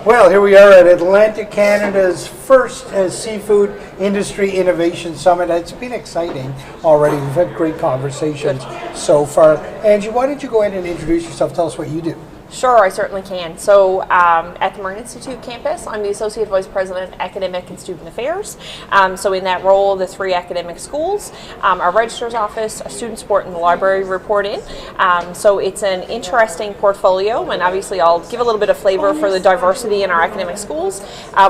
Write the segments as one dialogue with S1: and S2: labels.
S1: Well, here we are at Atlantic Canada's first Seafood Industry Innovation Summit. It's been exciting already. We've had great conversations so far. Angie, why don't you go ahead and introduce yourself? Tell us what you do.
S2: Sure, I certainly can. So at the Marine Institute campus, I'm the Associate Vice President, Academic and Student Affairs. So in that role, the 3 academic schools, our registrar's office, student support, and the library report in. So it's an interesting portfolio, and obviously I'll give a little bit of flavor for the diversity in our academic schools.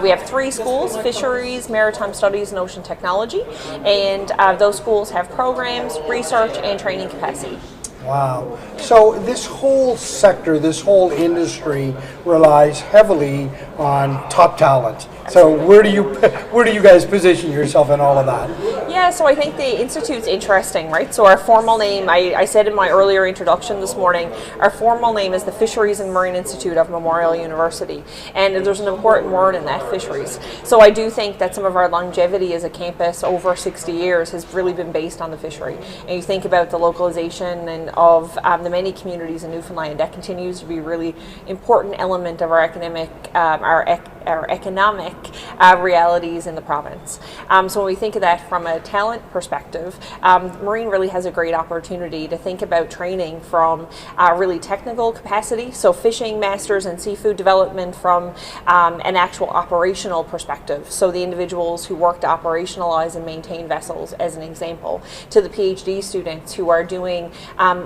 S2: We have 3 schools: Fisheries, Maritime Studies, and Ocean Technology. And those schools have programs, research, and training capacity.
S1: Wow. So this whole sector, this whole industry relies heavily on top talent. So where do you guys position yourself in all of that?
S2: Yeah, so I think the Institute's interesting, right? So our formal name, I said in my earlier introduction this morning, our formal name is the Fisheries and Marine Institute of Memorial University. And there's an important word in that, fisheries. So I do think that some of our longevity as a campus over 60 years has really been based on the fishery. And you think about the localization and of the many communities in Newfoundland, that continues to be a really important element of our academic, our economic realities in the province. So when we think of that from a talent perspective, Marine really has a great opportunity to think about training from really technical capacity, so fishing masters and seafood development from an actual operational perspective, so the individuals who work to operationalize and maintain vessels as an example, to the PhD students who are doing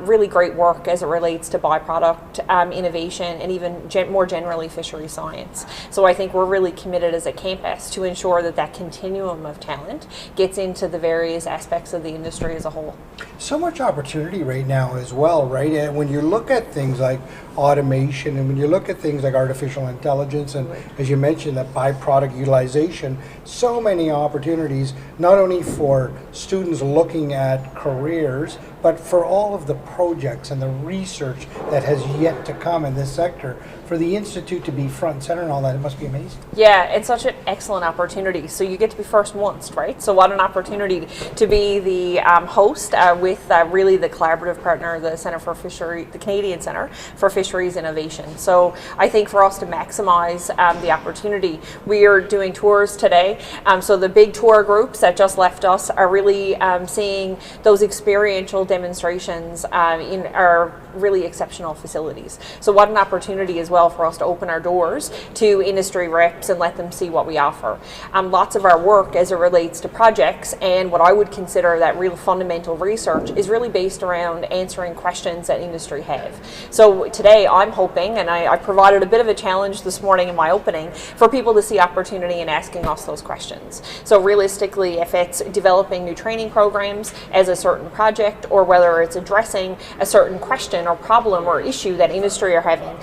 S2: really great work as it relates to byproduct innovation and even more generally fishery science. So I think we're really committed as a campus to ensure that that continuum of talent gets into the various aspects of the industry as a whole.
S1: So much opportunity right now as well, right? And when you look at things like automation and when you look at things like artificial intelligence and, as you mentioned, that byproduct utilization, so many opportunities, not only for students looking at careers, but for all of the projects and the research that has yet to come in this sector. For the Institute to be front and center and all that, it must be amazing.
S2: Yeah, it's such an excellent opportunity. So you get to be first once, right? So what an opportunity to be the host with really the collaborative partner, the Centre for Fisheries, the Canadian Centre for Fisheries Innovation. So I think for us to maximize the opportunity, we are doing tours today. So the big tour groups that just left us are really seeing those experiential demonstrations in our really exceptional facilities. So what an opportunity as well for us to open our doors to industry reps and let them see what we offer. Lots of our work as it relates to projects and what I would consider that real fundamental research is really based around answering questions that industry have. So today I'm hoping, and I provided a bit of a challenge this morning in my opening, for people to see opportunity in asking us those questions. So realistically, if it's developing new training programs as a certain project, or whether it's addressing a certain question or problem or issue that industry are having,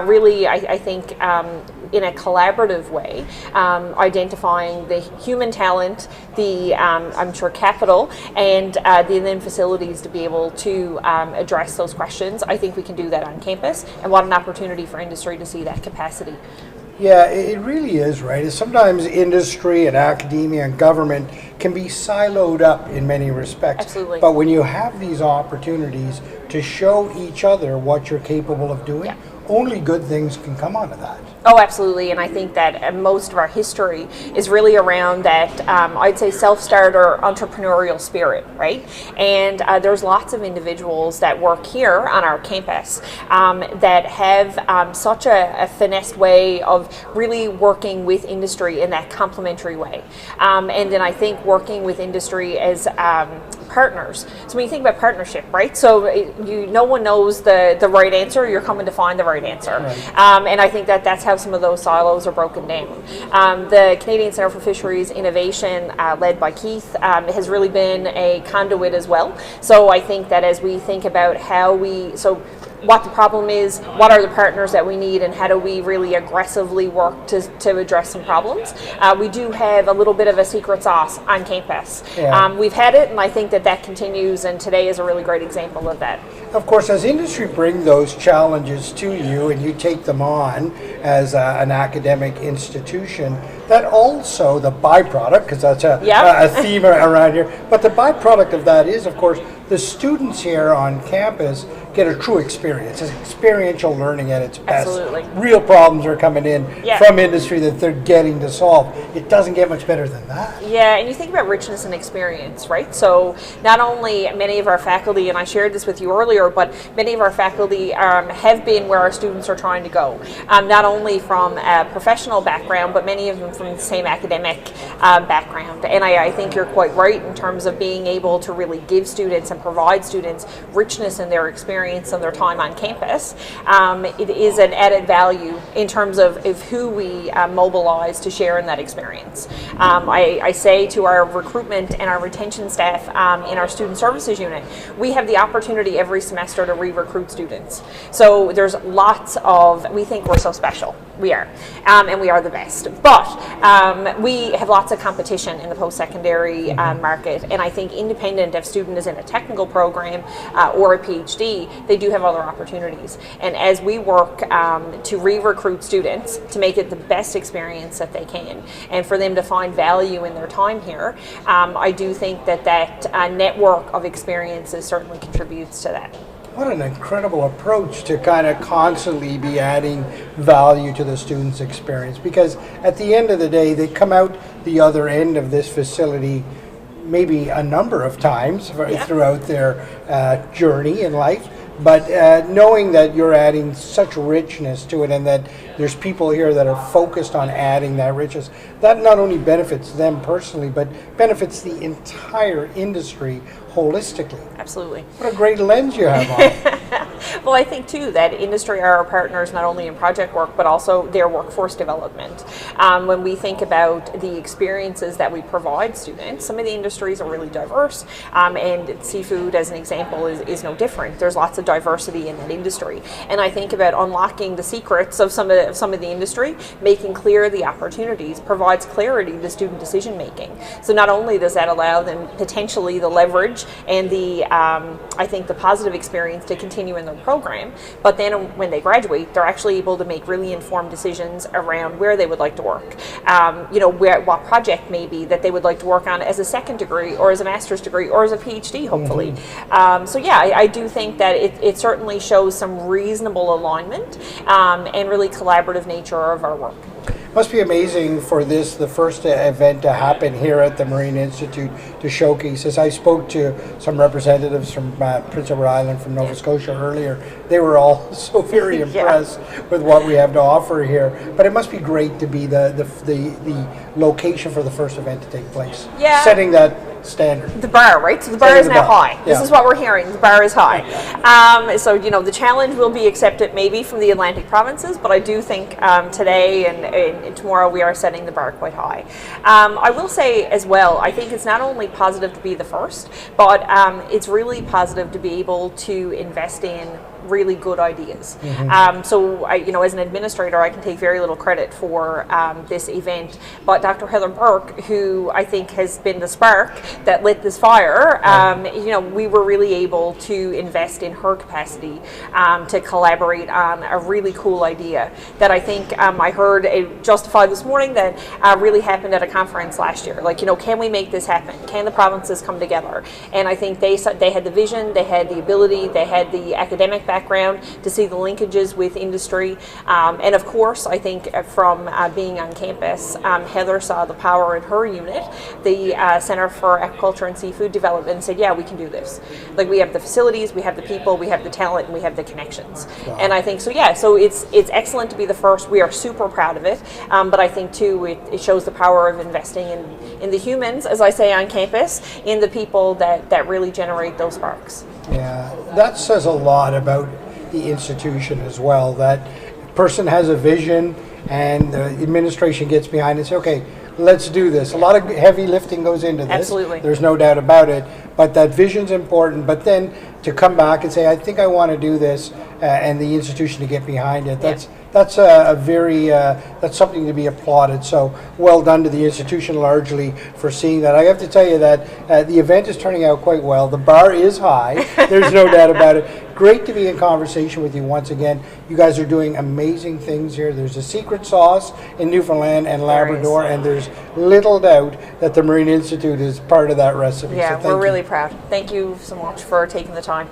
S2: really I think in a collaborative way, identifying the human talent, the I'm sure capital, and then facilities to be able to address those questions. I think we can do that on campus, and what an opportunity for industry to see that capacity.
S1: Yeah, it really is, right? Sometimes industry and academia and government can be siloed up in many respects.
S2: Absolutely.
S1: But when you have these opportunities to show each other what you're capable of doing, only good things can come out of that.
S2: Oh, absolutely, and I think that most of our history is really around that, I'd say, self-start or entrepreneurial spirit, right? And there's lots of individuals that work here on our campus that have such a finessed way of really working with industry in that complementary way. And then I think working with industry as partners. So when you think about partnership, right? So no one knows the right answer, you're coming to find the right answer. Right. And I think that's how some of those silos are broken down. The Canadian Centre for Fisheries Innovation, led by Keith, has really been a conduit as well. So I think that as we think about what the problem is, what are the partners that we need, and how do we really aggressively work to address some problems. We do have a little bit of a secret sauce on campus. Yeah. We've had it, and I think that continues, and today is a really great example of that.
S1: Of course, as industry bring those challenges to you and you take them on as an academic institution, that also the byproduct, because that's a theme around here, but the byproduct of that is, of course, the students here on campus get a true experience. It's experiential learning at its best.
S2: Absolutely.
S1: Real problems are coming in
S2: Yeah.
S1: from industry that they're getting to solve. It doesn't get much better than that.
S2: Yeah, and you think about richness and experience, right? So not only many of our faculty, and I shared this with you earlier, but many of our faculty have been where our students are trying to go. Not only from a professional background, but many of them from the same academic background. And I think you're quite right in terms of being able to really give students and provide students richness in their experience and their time on campus. It is an added value in terms of who we mobilize to share in that experience. I say to our recruitment and our retention staff in our student services unit, we have the opportunity every semester to re-recruit students. So there's lots of, we think we're so special. We are, and we are the best. But we have lots of competition in the post-secondary market, and I think independent if student is in a technical program or a PhD, they do have other opportunities. And as we work to re-recruit students to make it the best experience that they can, and for them to find value in their time here, I do think that network of experiences certainly contributes to that.
S1: What an incredible approach to kind of constantly be adding value to the students' experience, because at the end of the day, they come out the other end of this facility maybe a number of times throughout their journey in life. But knowing that you're adding such richness to it, and that there's people here that are focused on adding that richness, that not only benefits them personally, but benefits the entire industry holistically.
S2: Absolutely.
S1: What a great lens you have on.
S2: Well, I think too that industry are our partners not only in project work but also their workforce development. When we think about the experiences that we provide students, some of the industries are really diverse, and seafood, as an example, is no different. There's lots of diversity in that industry, and I think about unlocking the secrets of some of the industry, making clear the opportunities, provides clarity to student decision making. So not only does that allow them potentially the leverage and the I think the positive experience to continue in their program, but then when they graduate, they're actually able to make really informed decisions around where they would like to work. What project maybe that they would like to work on as a second degree or as a master's degree or as a PhD, hopefully. So yeah, I do think that it certainly shows some reasonable alignment and really collaborative nature of our work.
S1: Must be amazing for this, the first event to happen here at the Marine Institute, to showcase this. I spoke to some representatives from Prince Edward Island, from Nova Scotia earlier. They were all so very impressed with what we have to offer here. But it must be great to be the location for the first event to take place.
S2: Yeah.
S1: Setting that standard.
S2: The bar, right? So the bar is now high.
S1: Yeah.
S2: This is what we're hearing. The bar is high. So the challenge will be accepted maybe from the Atlantic provinces, but I do think today and tomorrow we are setting the bar quite high. I will say as well, I think it's not only positive to be the first, but it's really positive to be able to invest in really good ideas. So as an administrator, I can take very little credit for this event, but Dr. Heather Burke, who I think has been the spark that lit this fire, we were really able to invest in her capacity to collaborate on a really cool idea that I think I heard justified this morning that really happened at a conference last year. Can we make this happen? Can the provinces come together? And I think they had the vision, they had the ability, they had the academic background to see the linkages with industry. And of course, I think from being on campus, Heather saw the power in her unit, the Center for Aquaculture and Seafood Development, and said, yeah, we can do this. We have the facilities, we have the people, we have the talent, and we have the connections. Wow. And I think, so it's excellent to be the first. We are super proud of it. But I think too, it shows the power of investing in the humans, as I say on campus, in the people that really generate those sparks.
S1: Yeah, that says a lot about the institution as well, that person has a vision and the administration gets behind it and says, okay, let's do this. A lot of heavy lifting goes into this.
S2: Absolutely.
S1: There's no doubt about it. But that vision's important. But then to come back and say, I think I want to do this, and the institution to get behind it, that's a very, that's something to be applauded. So well done to the institution largely for seeing that. I have to tell you that the event is turning out quite well. The bar is high. There's no doubt about it. Great to be in conversation with you once again. You guys are doing amazing things here. There's a secret sauce in Newfoundland and Labrador, and there's little doubt that the Marine Institute is part of that recipe.
S2: Yeah,
S1: so
S2: we're really proud. Thank you so much for taking the time.